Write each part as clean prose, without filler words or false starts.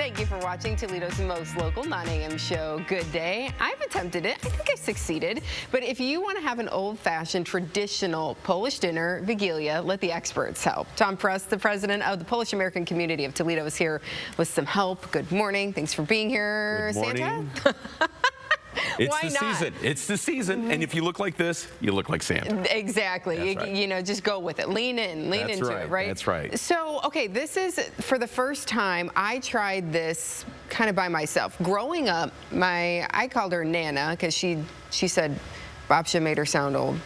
Thank you for watching Toledo's most local 9 a.m. show. Good day. I've attempted it. I think I succeeded. But if you want to have an old-fashioned, traditional Polish dinner, Vigilia, let the experts help. Tom Pruss, the president of the Polish-American Community of Toledo, is here with some help. Good morning. Thanks for being here, Good morning. Santa. It's the season. It's the season. And if you look like this, you look like Santa. Exactly. You know, just go with it. Lean into it, right? That's right. So, okay, this is, for the first time, I tried this kind of by myself. Growing up, I called her Nana because she said Babcia made her sound old.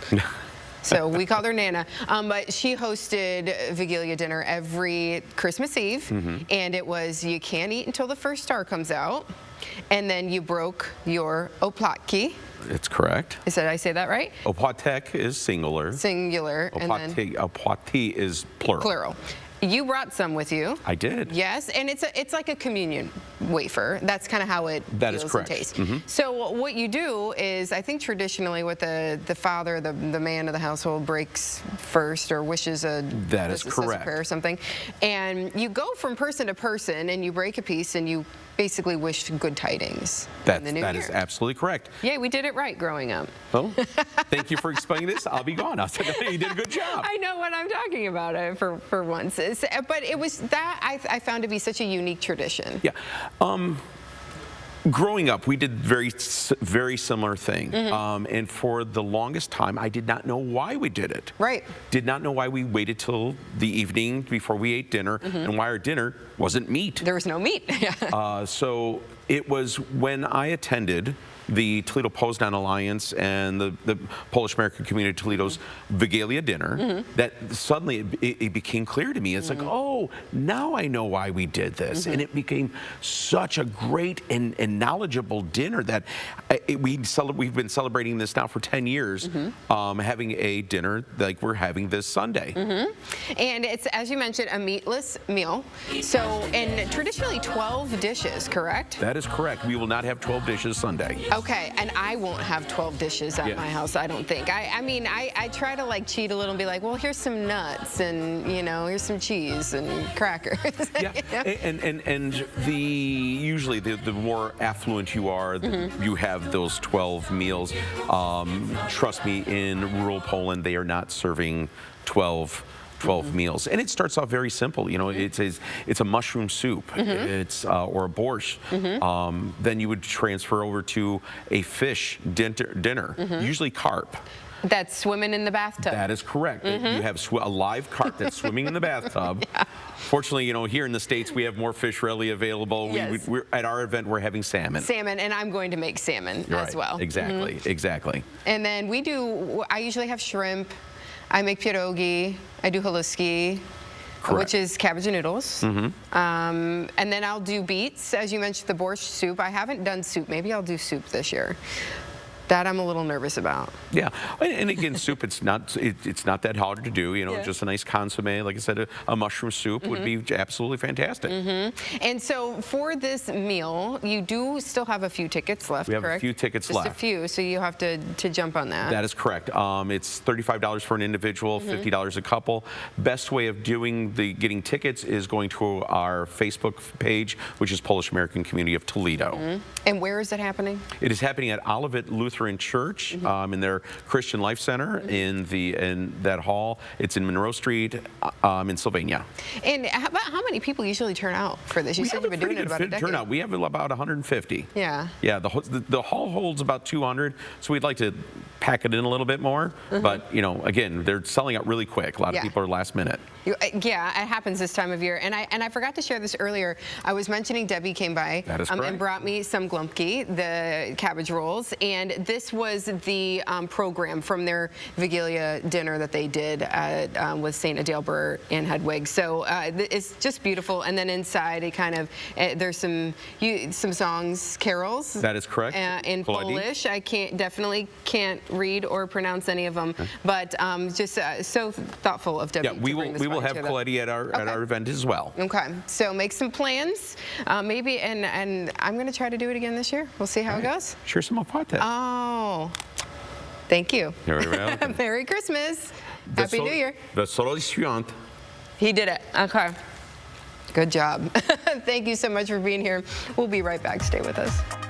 So we called her Nana, but she hosted Vigilia dinner every Christmas Eve, and it was you can't eat until the first star comes out, and then you broke your opłatki. It's correct. Did I say that right? Opłatek is singular. Singular. Opłatki is plural. Plural. You brought some with you. I did. Yes, and it's like a communion wafer. That's kind of how it feels and tastes. So what you do is, I think traditionally what the father, the man of the household breaks first or wishes a prayer or something, and you go from person to person and you break a piece and you basically wish good tidings in the new year. That is absolutely correct. Yeah, we did it right growing up. Well, thank you for explaining this. I'll be gone. I'll say, hey, you did a good job. I know what I'm talking about for once. But it was that I found to be such a unique tradition. Yeah. Growing up, we did very similar thing. And for the longest time, I did not know why we did it. Right. Did not know why we waited till the evening before we ate dinner, and why our dinner wasn't meat. There was no meat. So it was when I attended the Toledo Poznan Alliance and the Polish-American Community of Toledo's Vigilia dinner, that suddenly it became clear to me. It's like, oh, now I know why we did this. And it became such a great and knowledgeable dinner that we've been celebrating this now for 10 years, having a dinner like we're having this Sunday. And it's, as you mentioned, a meatless meal. So, and traditionally 12 dishes, correct? That is correct. We will not have 12 dishes Sunday. Okay, and I won't have 12 dishes at my house, I don't think. I mean, I try to like cheat a little and be like, well, here's some nuts and, you know, here's some cheese and crackers. Yeah, and usually the more affluent you are, you have those 12 meals. Trust me, in rural Poland, they are not serving 12 meals, and it starts off very simple. You know, it's a mushroom soup, it's or a borscht. Then you would transfer over to a fish dinner, usually carp. That's swimming in the bathtub. That is correct. You have a live carp that's swimming in the bathtub. Fortunately, you know, here in the States, we have more fish readily available. Yes. We're at our event, we're having salmon. Salmon, and I'm going to make salmon as well. Exactly, exactly. And then I usually have shrimp. I make pierogi, I do haluski, which is cabbage and noodles. And then I'll do beets, as you mentioned, the borscht soup. I haven't done soup. Maybe I'll do soup this year. That I'm a little nervous about. Yeah, and again, soup, it's not that hard to do. You know, just a nice consomme, like I said, a mushroom soup would be absolutely fantastic. And so for this meal, you do still have a few tickets left, correct? We have a few tickets left. Just a few, so you have to jump on that. That is correct. It's $35 for an individual, $50 a couple. Best way of getting tickets is going to our Facebook page, which is Polish-American Community of Toledo. And where is it happening? It is happening at Olivet Lutheran Church in their Christian Life Center in that hall. It's in Monroe Street in Sylvania. And how many people usually turn out for this? You said you've been doing it about a decade. Turnout. We have about 150. Yeah. Yeah. The hall holds about 200, so we'd like to pack it in a little bit more. But you know, again, they're selling out really quick. A lot of people are last minute. Yeah, it happens this time of year. And I forgot to share this earlier. I was mentioning Debbie came by and brought me some glumpki, the cabbage rolls, and this was the program from their Vigilia dinner that they did with St. Adalbert and Hedwig. So it's just beautiful. And then inside, it kind of there's some songs, carols. That is correct. In Polish. I definitely can't read or pronounce any of them, but just so thoughtful of Debbie. Yeah, we will have Coletti at our event as well. Okay, so make some plans, maybe, and I'm going to try to do it again this year. We'll see how it goes. Sure, some opłatki. Oh, thank you. You're very welcome. Merry Christmas. Happy New Year. Wesołych świąt. He did it. Okay. Good job. Thank you so much for being here. We'll be right back. Stay with us.